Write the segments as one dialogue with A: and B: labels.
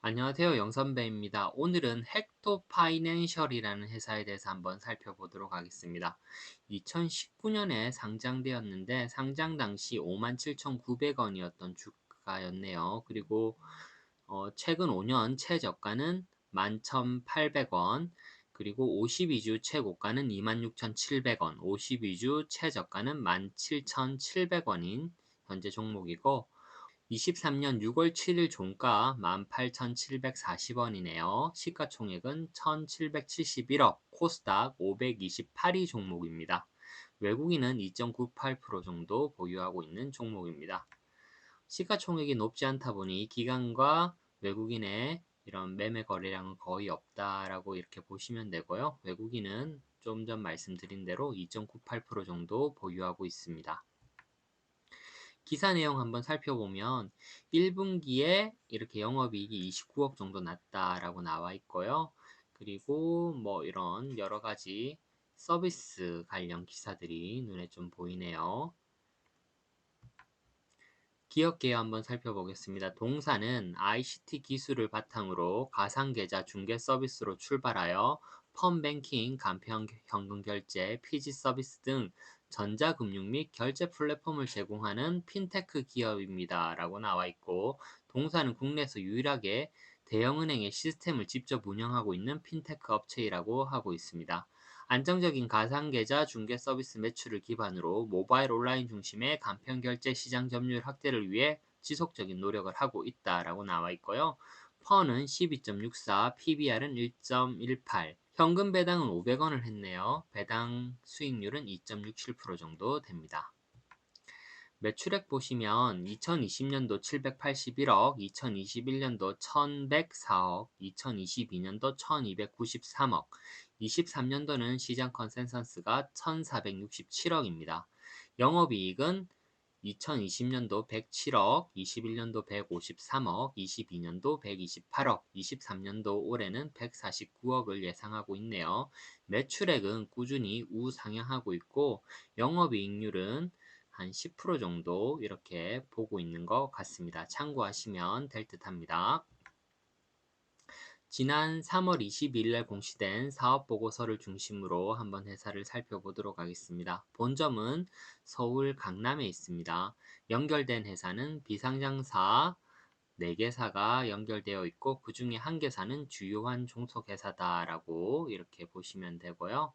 A: 안녕하세요. 영선배입니다. 오늘은 헥토 파이낸셜이라는 회사에 대해서 한번 살펴보도록 하겠습니다. 2019년에 상장되었는데 상장 당시 57,900원이었던 주가였네요. 그리고 최근 5년 최저가는 11,800원, 그리고 52주 최고가는 26,700원, 52주 최저가는 17,700원인 현재 종목이고, 23년 6월 7일 종가 18,740원이네요. 시가총액은 1,771억, 코스닥 528위 종목입니다. 외국인은 2.98% 정도 보유하고 있는 종목입니다. 시가총액이 높지 않다 보니 기관과 외국인의 이런 매매 거래량은 거의 없다라고 이렇게 보시면 되고요. 외국인은 좀 전 말씀드린 대로 2.98% 정도 보유하고 있습니다. 기사 내용 한번 살펴보면 1분기에 이렇게 영업이익이 29억 정도 났다라고 나와 있고요. 그리고 뭐 이런 여러 가지 서비스 관련 기사들이 눈에 좀 보이네요. 기업 개요 한번 살펴보겠습니다. 동사는 ICT 기술을 바탕으로 가상계좌 중개 서비스로 출발하여 펀뱅킹, 간편 현금 결제, 피지 서비스 등 전자금융 및 결제 플랫폼을 제공하는 핀테크 기업입니다. 라고 나와 있고, 동사는 국내에서 유일하게 대형은행의 시스템을 직접 운영하고 있는 핀테크 업체이라고 하고 있습니다. 안정적인 가상계좌 중개 서비스 매출을 기반으로 모바일 온라인 중심의 간편 결제 시장 점유율 확대를 위해 지속적인 노력을 하고 있다라고 나와 있고요. 펀은 12.64, PBR은 1.18, 현금 배당은 500원을 했네요. 배당 수익률은 2.67% 정도 됩니다. 매출액 보시면 2020년도 781억, 2021년도 1104억, 2022년도 1293억, 23년도는 시장 컨센서스가 1467억입니다. 영업이익은 2020년도 107억, 21년도 153억, 22년도 128억, 23년도 올해는 149억을 예상하고 있네요. 매출액은 꾸준히 우상향하고 있고, 영업이익률은 한 10% 정도 이렇게 보고 있는 것 같습니다. 참고하시면 될 듯 합니다. 지난 3월 22일 날 공시된 사업보고서를 중심으로 한번 회사를 살펴보도록 하겠습니다. 본점은 서울 강남에 있습니다. 연결된 회사는 비상장사 4개사가 연결되어 있고, 그 중에 1개사는 주요한 종속회사다라고 이렇게 보시면 되고요.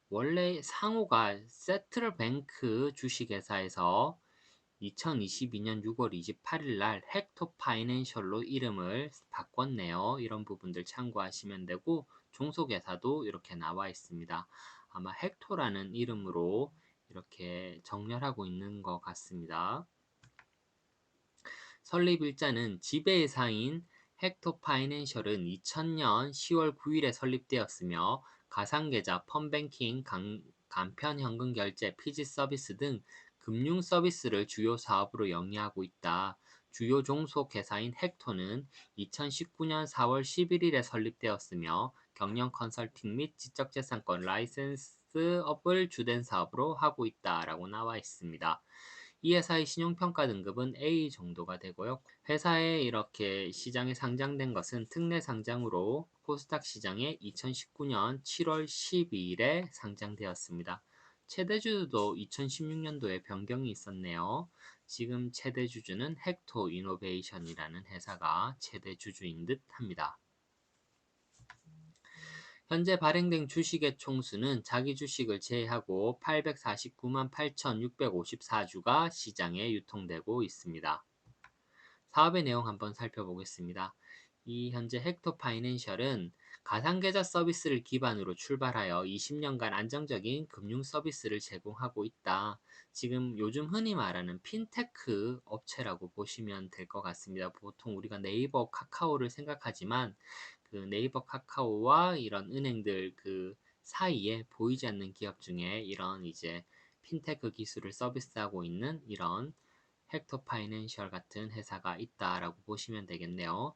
A: 원래 상호가 세트럴뱅크 주식회사에서 2022년 6월 28일 날 헥토 파이낸셜로 이름을 바꿨네요. 이런 부분들 참고하시면 되고, 종속회사도 이렇게 나와 있습니다. 아마 헥토라는 이름으로 이렇게 정렬하고 있는 것 같습니다. 설립일자는 지배회사인 헥토 파이낸셜은 2000년 10월 9일에 설립되었으며, 가상계좌, 펀뱅킹, 간편 현금 결제, 피지 서비스 등 금융 서비스를 주요 사업으로 영위하고 있다. 주요 종속 회사인 헥토는 2019년 4월 11일에 설립되었으며, 경영 컨설팅 및 지적재산권 라이센스업을 주된 사업으로 하고 있다라고 나와 있습니다. 이 회사의 신용평가 등급은 A 정도가 되고요. 회사에 이렇게 시장에 상장된 것은 특례 상장으로 코스닥 시장에 2019년 7월 12일에 상장되었습니다. 최대주주도 2016년도에 변경이 있었네요. 지금 최대주주는 헥토 이노베이션이라는 회사가 최대주주인 듯 합니다. 현재 발행된 주식의 총수는 자기 주식을 제외하고 849만 8,654주가 시장에 유통되고 있습니다. 사업의 내용 한번 살펴보겠습니다. 이 현재 헥토 파이낸셜은 가상계좌 서비스를 기반으로 출발하여 20년간 안정적인 금융 서비스를 제공하고 있다. 지금 요즘 흔히 말하는 핀테크 업체라고 보시면 될 것 같습니다. 보통 우리가 네이버, 카카오를 생각하지만 그 네이버, 카카오와 이런 은행들 그 사이에 보이지 않는 기업 중에 이런 이제 핀테크 기술을 서비스하고 있는 이런 헥토 파이낸셜 같은 회사가 있다라고 보시면 되겠네요.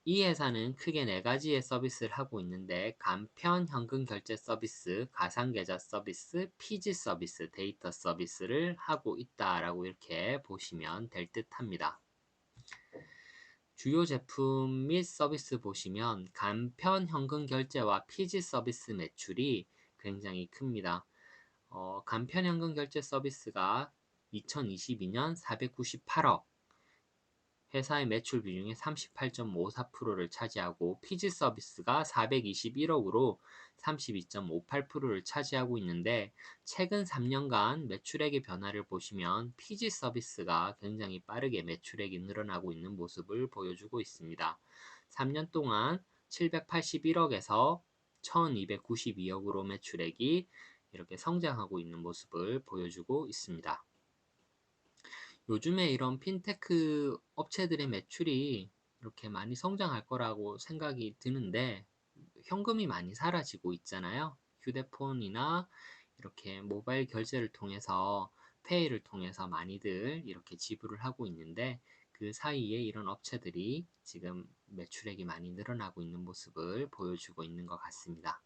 A: 이 회사는 크게 4가지의 서비스를 하고 있는데, 간편 현금 결제 서비스, 가상계좌 서비스, 피지 서비스, 데이터 서비스를 하고 있다라고 이렇게 보시면 될 듯 합니다. 주요 제품 및 서비스 보시면 간편 현금 결제와 피지 서비스 매출이 굉장히 큽니다. 간편 현금 결제 서비스가 2022년 498억, 회사의 매출 비중의 38.54%를 차지하고 피지 서비스가 421억으로 32.58%를 차지하고 있는데, 최근 3년간 매출액의 변화를 보시면 피지 서비스가 굉장히 빠르게 매출액이 늘어나고 있는 모습을 보여주고 있습니다. 3년 동안 781억에서 1292억으로 매출액이 이렇게 성장하고 있는 모습을 보여주고 있습니다. 요즘에 이런 핀테크 업체들의 매출이 이렇게 많이 성장할 거라고 생각이 드는데, 현금이 많이 사라지고 있잖아요. 휴대폰이나 이렇게 모바일 결제를 통해서, 페이를 통해서 많이들 이렇게 지불을 하고 있는데, 그 사이에 이런 업체들이 지금 매출액이 많이 늘어나고 있는 모습을 보여주고 있는 것 같습니다.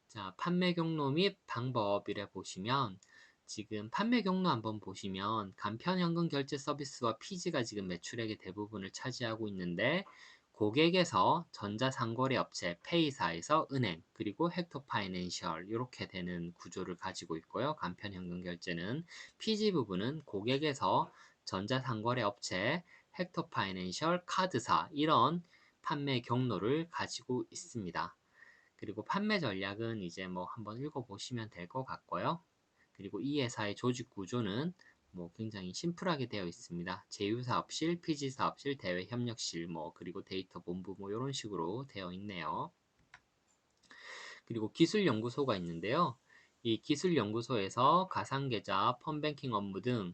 A: 자, 판매 경로 및 방법이래 보시면, 지금 판매 경로 한번 보시면 간편 현금 결제 서비스와 피지가 지금 매출액의 대부분을 차지하고 있는데, 고객에서 전자상거래 업체 페이사에서 은행, 그리고 헥토 파이낸셜 이렇게 되는 구조를 가지고 있고요. 간편 현금 결제는 피지 부분은 고객에서 전자상거래 업체 헥토 파이낸셜 카드사, 이런 판매 경로를 가지고 있습니다. 그리고 판매 전략은 이제 뭐 한번 읽어보시면 될 것 같고요. 그리고 이 회사의 조직 구조는 뭐 굉장히 심플하게 되어 있습니다. 제휴사업실, 피지사업실, 대외협력실, 뭐 그리고 데이터 본부 뭐 이런 식으로 되어 있네요. 그리고 기술연구소가 있는데요. 이 기술연구소에서 가상계좌, 펀뱅킹 업무 등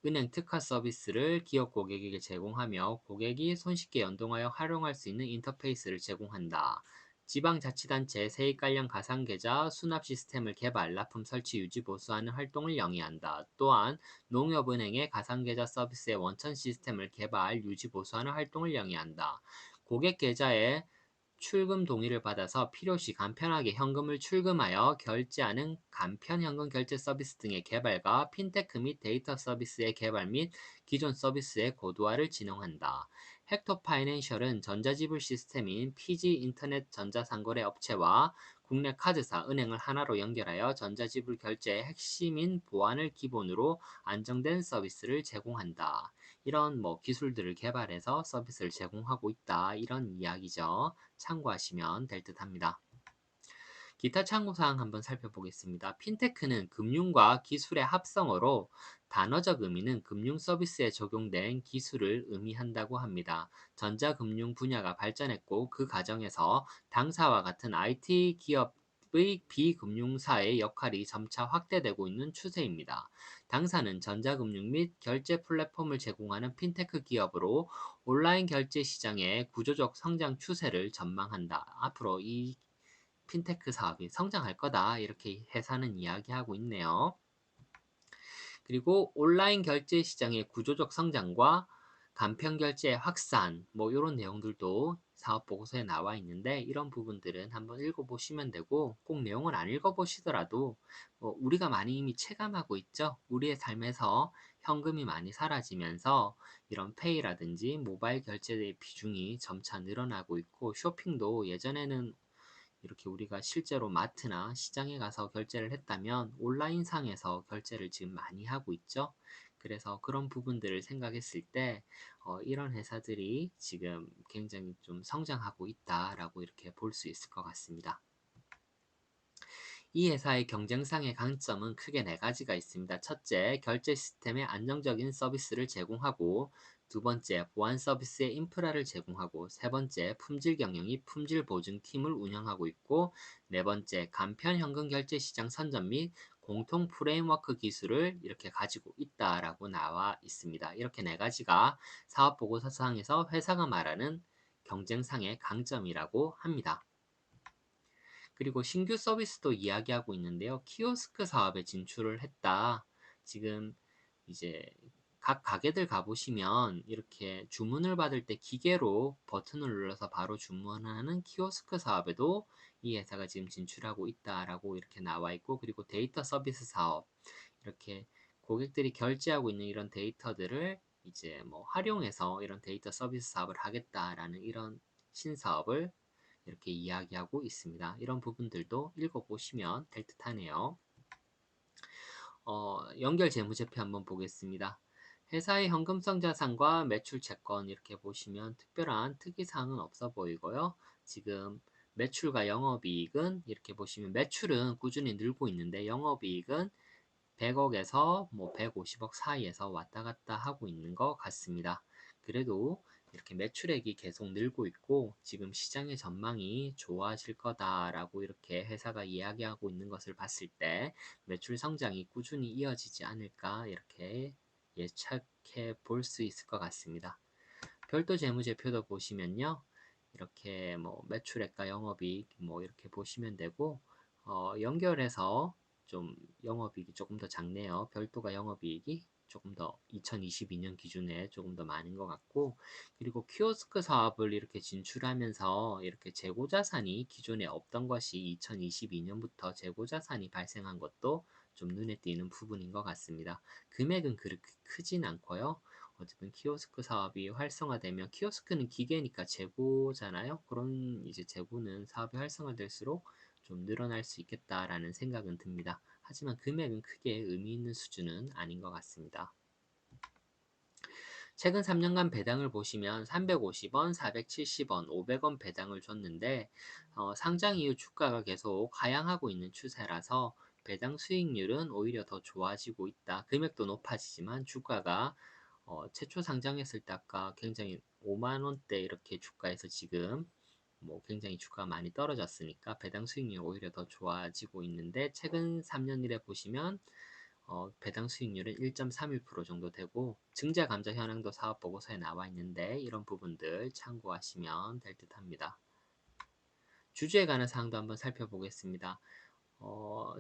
A: 은행 특화 서비스를 기업 고객에게 제공하며, 고객이 손쉽게 연동하여 활용할 수 있는 인터페이스를 제공한다. 지방자치단체 세입 관련 가상계좌 수납 시스템을 개발, 납품 설치, 유지, 보수하는 활동을 영위한다. 또한 농협은행의 가상계좌 서비스의 원천 시스템을 개발, 유지, 보수하는 활동을 영위한다. 고객 계좌에 출금 동의를 받아서 필요시 간편하게 현금을 출금하여 결제하는 간편 현금 결제 서비스 등의 개발과 핀테크 및 데이터 서비스의 개발 및 기존 서비스의 고도화를 진행한다. 헥토 파이낸셜은 전자지불 시스템인 피지 인터넷 전자상거래 업체와 국내 카드사, 은행을 하나로 연결하여 전자지불 결제의 핵심인 보안을 기본으로 안정된 서비스를 제공한다. 이런 뭐 기술들을 개발해서 서비스를 제공하고 있다, 이런 이야기죠. 참고하시면 될 듯 합니다. 기타 참고사항 한번 살펴보겠습니다. 핀테크는 금융과 기술의 합성어로, 단어적 의미는 금융 서비스에 적용된 기술을 의미한다고 합니다. 전자금융 분야가 발전했고, 그 과정에서 당사와 같은 IT 기업의 비금융사의 역할이 점차 확대되고 있는 추세입니다. 당사는 전자금융 및 결제 플랫폼을 제공하는 핀테크 기업으로 온라인 결제 시장의 구조적 성장 추세를 전망한다. 앞으로 이 핀테크 사업이 성장할 거다, 이렇게 회사는 이야기하고 있네요. 그리고 온라인 결제 시장의 구조적 성장과 간편 결제 확산, 뭐 이런 내용들도 사업 보고서에 나와 있는데, 이런 부분들은 한번 읽어보시면 되고, 꼭 내용을 안 읽어보시더라도 우리가 많이 이미 체감하고 있죠. 우리의 삶에서 현금이 많이 사라지면서 이런 페이라든지 모바일 결제의 비중이 점차 늘어나고 있고, 쇼핑도 예전에는 이렇게 우리가 실제로 마트나 시장에 가서 결제를 했다면 온라인상에서 결제를 지금 많이 하고 있죠. 그래서 그런 부분들을 생각했을 때 이런 회사들이 지금 굉장히 좀 성장하고 있다라고 이렇게 볼 수 있을 것 같습니다. 이 회사의 경쟁상의 강점은 크게 네 가지가 있습니다. 첫째, 결제 시스템의 안정적인 서비스를 제공하고, 두 번째, 보안 서비스의 인프라를 제공하고, 세 번째, 품질 경영이 품질 보증 팀을 운영하고 있고, 네 번째, 간편 현금 결제 시장 선점 및 공통 프레임워크 기술을 이렇게 가지고 있다라고 나와 있습니다. 이렇게 네 가지가 사업 보고서상에서 회사가 말하는 경쟁상의 강점이라고 합니다. 그리고 신규 서비스도 이야기하고 있는데요. 키오스크 사업에 진출을 했다. 지금 이제 각 가게들 가보시면 이렇게 주문을 받을 때 기계로 버튼을 눌러서 바로 주문하는 키오스크 사업에도 이 회사가 지금 진출하고 있다라고 이렇게 나와 있고, 그리고 데이터 서비스 사업, 이렇게 고객들이 결제하고 있는 이런 데이터들을 이제 뭐 활용해서 이런 데이터 서비스 사업을 하겠다라는 이런 신사업을 이렇게 이야기하고 있습니다. 이런 부분들도 읽어보시면 될 듯하네요. 연결 재무제표 한번 보겠습니다. 회사의 현금성 자산과 매출 채권 이렇게 보시면 특별한 특이사항은 없어 보이고요. 지금 매출과 영업이익은 이렇게 보시면 매출은 꾸준히 늘고 있는데 영업이익은 100억에서 뭐 150억 사이에서 왔다 갔다 하고 있는 것 같습니다. 그래도 이렇게 매출액이 계속 늘고 있고 지금 시장의 전망이 좋아질 거다라고 이렇게 회사가 이야기하고 있는 것을 봤을 때 매출 성장이 꾸준히 이어지지 않을까 이렇게 예측해 볼 수 있을 것 같습니다. 별도 재무제표도 보시면요. 이렇게 뭐 매출액과 영업이익 뭐 이렇게 보시면 되고 연결해서 좀 영업이익이 조금 더 작네요. 별도가 영업이익이 조금 더 2022년 기준에 조금 더 많은 것 같고 그리고 키오스크 사업을 이렇게 진출하면서 이렇게 재고자산이 기존에 없던 것이 2022년부터 재고자산이 발생한 것도 좀 눈에 띄는 부분인 것 같습니다. 금액은 그렇게 크진 않고요. 어쨌든 키오스크 사업이 활성화되면 키오스크는 기계니까 재고잖아요. 그런 이제 재고는 사업이 활성화될수록 좀 늘어날 수 있겠다라는 생각은 듭니다. 하지만 금액은 크게 의미 있는 수준은 아닌 것 같습니다. 최근 3년간 배당을 보시면 350원, 470원, 500원 배당을 줬는데 상장 이후 주가가 계속 하향하고 있는 추세라서 배당 수익률은 오히려 더 좋아지고 있다. 금액도 높아지지만 주가가 최초 상장했을 때 아까 굉장히 5만 원대 이렇게 주가에서 지금 뭐 굉장히 주가가 많이 떨어졌으니까 배당 수익률이 오히려 더 좋아지고 있는데 최근 3년 일에 보시면 배당 수익률은 1.31% 정도 되고 증자 감자 현황도 사업 보고서에 나와 있는데 이런 부분들 참고하시면 될 듯합니다. 주주에 관한 사항도 한번 살펴보겠습니다.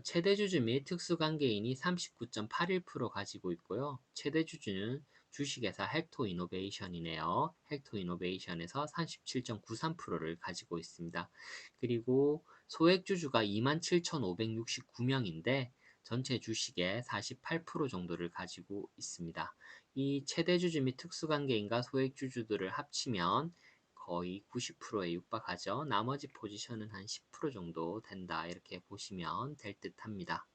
A: 최대 주주 및 특수관계인이 39.81% 가지고 있고요. 최대 주주는 주식회사 헥토 이노베이션이네요. 헥토 이노베이션에서 37.93%를 가지고 있습니다. 그리고 소액 주주가 27,569명인데 전체 주식의 48% 정도를 가지고 있습니다. 이 최대 주주 및 특수관계인과 소액 주주들을 합치면 거의 90%에 육박하죠. 나머지 포지션은 한 10% 정도 된다. 이렇게 보시면 될 듯합니다.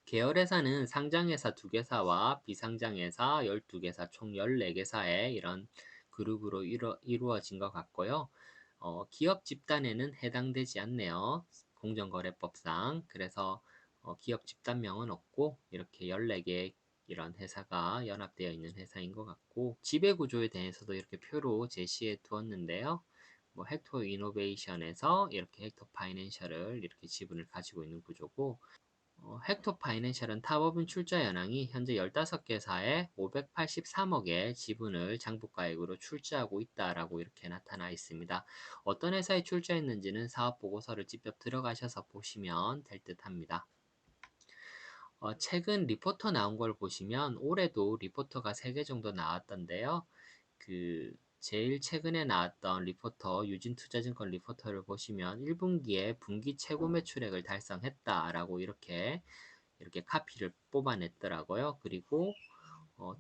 A: 계열회사는 상장회사 2개사와 비상장회사 12개사 총 14개사의 이런 그룹으로 이루어진 것 같고요. 기업 집단에는 해당되지 않네요. 공정거래법상. 그래서 기업 집단명은 없고 이렇게 14개 이런 회사가 연합되어 있는 회사인 것 같고 지배구조에 대해서도 이렇게 표로 제시해 두었는데요. 뭐 헥토 이노베이션에서 이렇게 헥토 파이낸셜을 이렇게 지분을 가지고 있는 구조고 헥토 파이낸셜은 타법인 출자 현황이 현재 15개사에 583억의 지분을 장부가액으로 출자하고 있다라고 이렇게 나타나 있습니다. 어떤 회사에 출자했는지는 사업 보고서를 직접 들어가셔서 보시면 될 듯합니다. 최근 리포터 나온 걸 보시면 올해도 리포터가 3개 정도 나왔던데요. 제일 최근에 나왔던 리포터, 유진투자증권 리포터를 보시면 1분기에 분기 최고 매출액을 달성했다라고 이렇게 카피를 뽑아냈더라고요. 그리고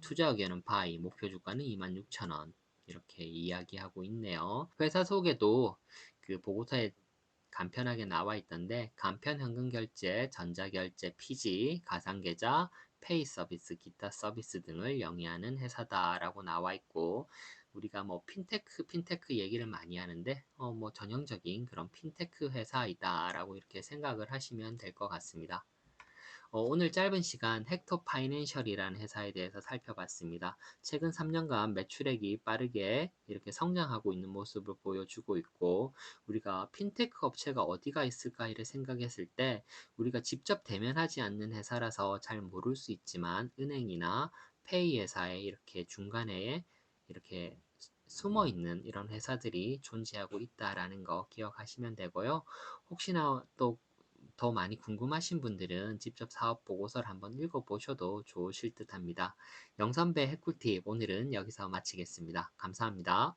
A: 투자 의견은 바이, 목표 주가는 26,000원 이렇게 이야기하고 있네요. 회사 소개도 그 보고서에 간편하게 나와 있던데 간편 현금 결제, 전자 결제, 피지, 가상 계좌, 페이 서비스, 기타 서비스 등을 영위하는 회사다라고 나와 있고 우리가 뭐 핀테크 얘기를 많이 하는데 뭐 전형적인 그런 핀테크 회사이다라고 이렇게 생각을 하시면 될 것 같습니다. 오늘 짧은 시간 헥토 파이낸셜이라는 회사에 대해서 살펴봤습니다. 최근 3년간 매출액이 빠르게 이렇게 성장하고 있는 모습을 보여주고 있고 우리가 핀테크 업체가 어디가 있을까 이를 생각했을 때 우리가 직접 대면하지 않는 회사라서 잘 모를 수 있지만 은행이나 페이 회사에 이렇게 중간에 이렇게 숨어 있는 이런 회사들이 존재하고 있다라는 거 기억하시면 되고요. 혹시나 또 더 많이 궁금하신 분들은 직접 사업 보고서를 한번 읽어보셔도 좋으실 듯 합니다. 영선배 해꿀팁 오늘은 여기서 마치겠습니다. 감사합니다.